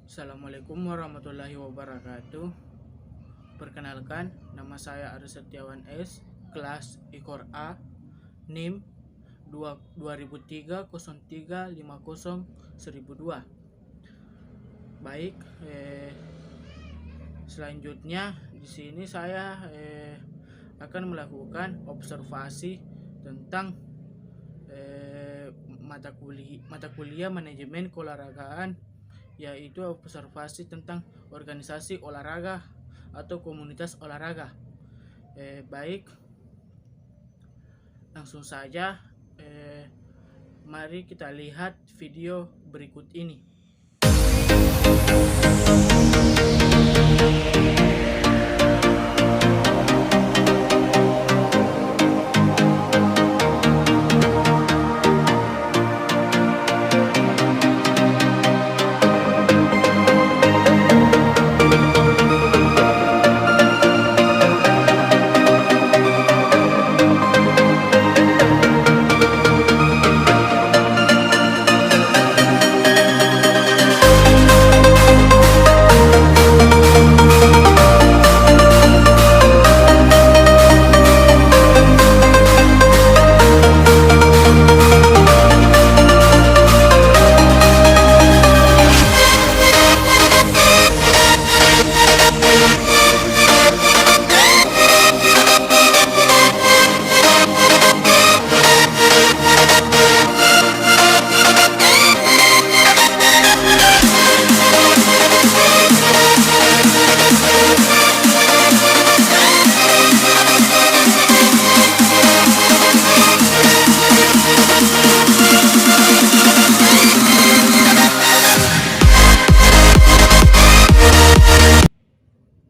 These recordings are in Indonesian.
Assalamualaikum warahmatullahi wabarakatuh. Perkenalkan, nama saya Aris Setiawan S, kelas IKOR A, NIM 2003 0350 1002. Baik, selanjutnya di sini saya akan melakukan observasi tentang mata kuliah manajemen keolahragaan, yaitu observasi tentang organisasi olahraga atau komunitas olahraga. Baik, langsung saja, mari kita lihat video berikut ini.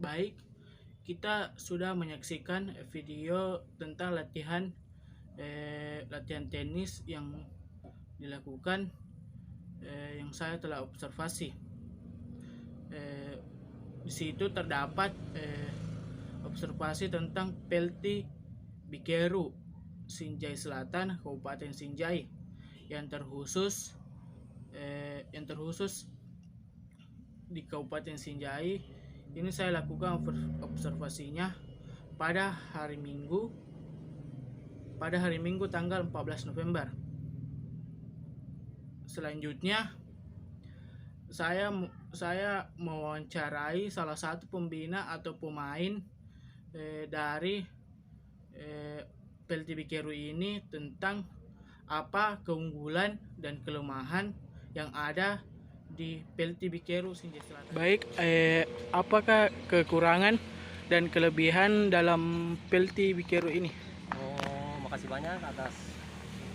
Baik, kita sudah menyaksikan video tentang latihan tenis yang dilakukan, yang saya telah observasi. Di situ terdapat observasi tentang PLT Bikeru Sinjai Selatan, Kabupaten Sinjai, yang terkhusus di Kabupaten Sinjai. Ini saya lakukan observasinya pada hari Minggu tanggal 14 November. Selanjutnya saya mewawancarai salah satu pembina atau pemain dari PLT Bikeru ini tentang apa keunggulan dan kelemahan yang ada di PLT Bikeru Sinjai Selatan. Baik, apakah kekurangan dan kelebihan dalam PLT Bikeru ini? Makasih banyak atas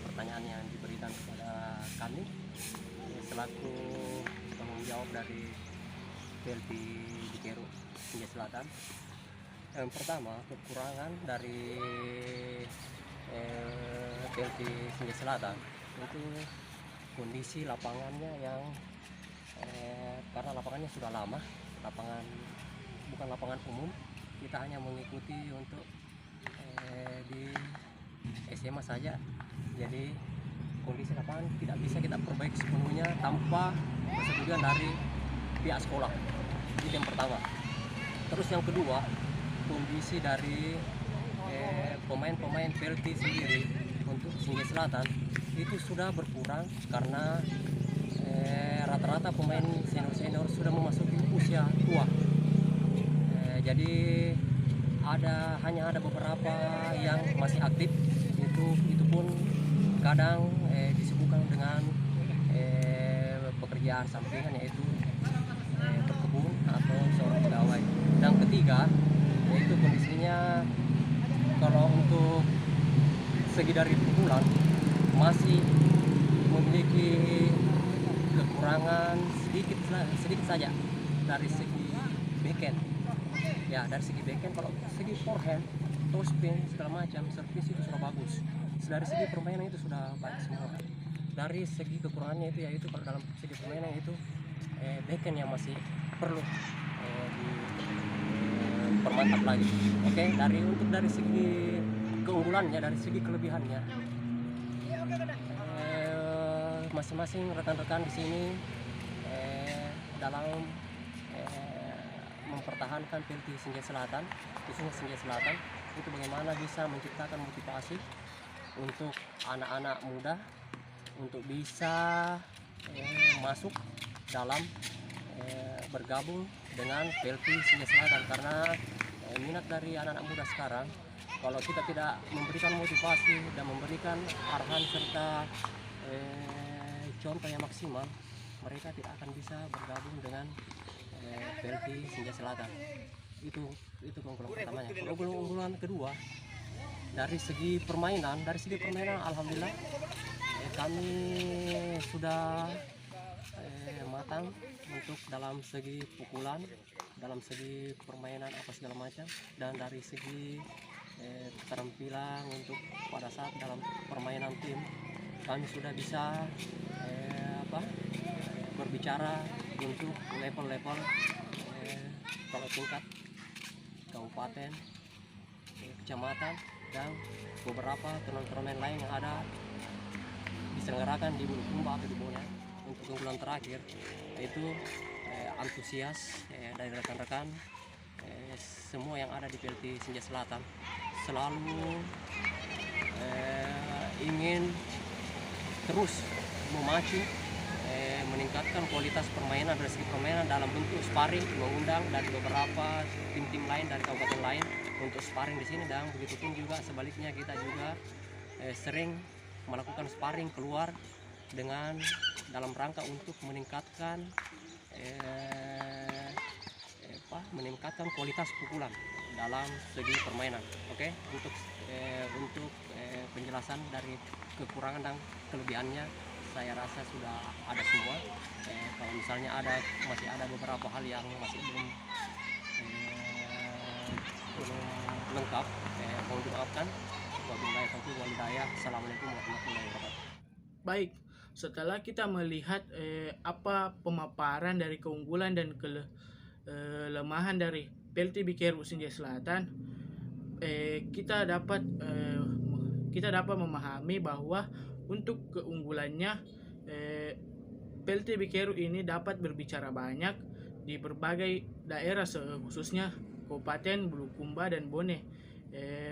pertanyaan yang diberikan kepada kami selaku tanggung jawab dari PLT Bikeru Sinjai Selatan. Yang pertama, kekurangan dari PLT Sinjai Selatan itu kondisi lapangannya yang karena lapangannya sudah lama, bukan lapangan umum, kita hanya mengikuti untuk di SMA saja, jadi kondisi lapangan tidak bisa kita perbaiki sepenuhnya tanpa persetujuan dari pihak sekolah. Itu yang pertama. Terus yang kedua, kondisi dari pemain-pemain PLT sendiri untuk Sinjai Selatan itu sudah berkurang karena rata-rata pemain senior sudah memasuki usia tua. Jadi hanya ada beberapa yang masih aktif, itu pun kadang disibukkan dengan pekerjaan sampingan, yaitu berkebun atau seorang pegawai. Dan ketiga, yaitu kondisinya kalau untuk segi dari pukulan masih memiliki kekurangan sedikit saja dari segi backhand. Ya, dari segi backhand, kalau segi forehand, topspin segala macam, servis itu sudah bagus. Dari segi permainan itu sudah baik semua. Dari segi kekurangannya itu, yaitu kalau dalam segi permainan itu backhand yang masih perlu dipermantap lagi. Oke, dari segi keunggulannya, dari segi kelebihannya, masing-masing rekan-rekan di sini dalam mempertahankan PLT Sinjai Selatan, khususnya Sinjai Selatan, itu bagaimana bisa menciptakan motivasi untuk anak-anak muda untuk bisa masuk dalam bergabung dengan PLT Sinjai Selatan, karena minat dari anak-anak muda sekarang, kalau kita tidak memberikan motivasi dan memberikan arahan serta contoh yang maksimal, mereka tidak akan bisa bergabung dengan PLT Sinjai Selatan. Itu keunggulan pertamanya. Keunggulan kedua, dari segi permainan alhamdulillah kami sudah matang untuk dalam segi pukulan, dalam segi permainan apa segala macam, dan dari segi keterampilan untuk pada saat dalam permainan tim kami sudah bisa berbicara untuk level-level kalau tingkat kabupaten, kecamatan, dan beberapa turnamen lain yang ada diselenggarakan di Bulukumba atau di Bona. Untuk keunggulan terakhir yaitu antusias dari rekan-rekan semua yang ada di PLT Sinjai Selatan selalu ingin terus memacu meningkatkan kualitas permainan dari segi permainan dalam bentuk sparring, mengundang dari beberapa tim-tim lain dari kabupaten lain untuk sparring di sini, dan begitu pun juga sebaliknya kita juga sering melakukan sparring keluar dengan dalam rangka untuk meningkatkan kualitas pukulan dalam segi permainan. Oke, untuk penjelasan dari kekurangan dan kelebihannya saya rasa sudah ada semua. Kalau misalnya masih ada beberapa hal yang masih belum lengkap, mohon dimaafkan. Wabillahi taufiq wal hidayah. Assalamualaikum warahmatullahi wabarakatuh. Baik, setelah kita melihat apa pemaparan dari keunggulan dan kelemahan dari PLT BKRU Sinjai Selatan, kita dapat memahami bahwa untuk keunggulannya PLT BKRU ini dapat berbicara banyak di berbagai daerah, khususnya Kabupaten Bulukumba dan Bone.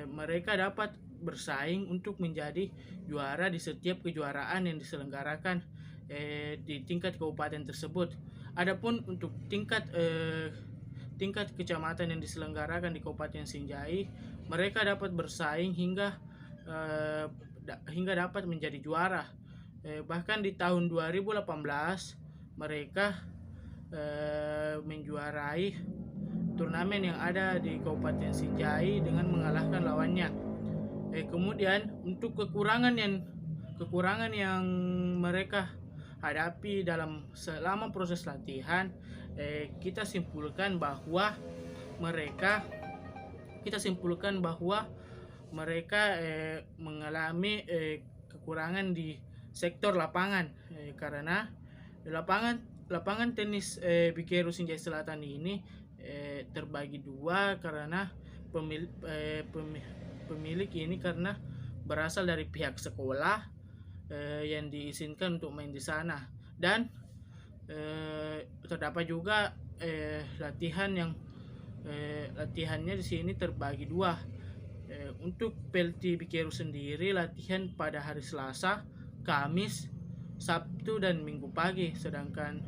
Mereka dapat bersaing untuk menjadi juara di setiap kejuaraan yang diselenggarakan di tingkat kabupaten tersebut. Adapun untuk tingkat kecamatan yang diselenggarakan di Kabupaten Sinjai, mereka dapat bersaing hingga dapat menjadi juara. Bahkan di tahun 2018 mereka menjuarai turnamen yang ada di Kabupaten Sinjai dengan mengalahkan lawannya. Kemudian untuk kekurangan yang mereka hadapi selama proses latihan, kita simpulkan bahwa mereka mengalami kekurangan di sektor lapangan, karena lapangan tenis BKRU Sinjai Selatan ini terbagi dua, karena pemilik ini karena berasal dari pihak sekolah yang diizinkan untuk main di sana, dan terdapat juga latihannya di sini terbagi dua. Untuk PLT BKRU sendiri latihan pada hari Selasa, Kamis, Sabtu, dan Minggu pagi, sedangkan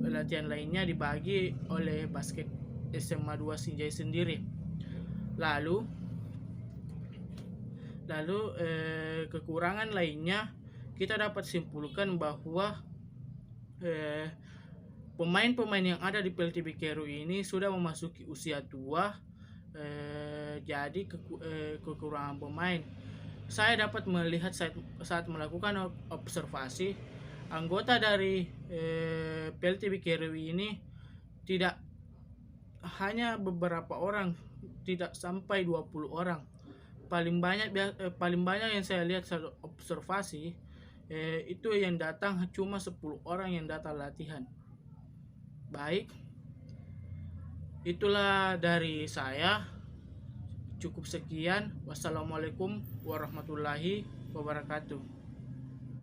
latihan lainnya dibagi oleh basket SMA 2 Sinjai sendiri. Lalu kekurangan lainnya kita dapat simpulkan bahwa pemain-pemain yang ada di PLT BKRU ini sudah memasuki usia tua. Jadi kekurangan pemain, saya dapat melihat saat melakukan observasi, anggota dari PLT BKRU ini tidak hanya beberapa orang, tidak sampai 20 orang. Paling banyak yang saya lihat saat observasi itu yang datang cuma 10 orang yang datang latihan. Baik, itulah dari saya. Cukup sekian. Wassalamualaikum warahmatullahi wabarakatuh.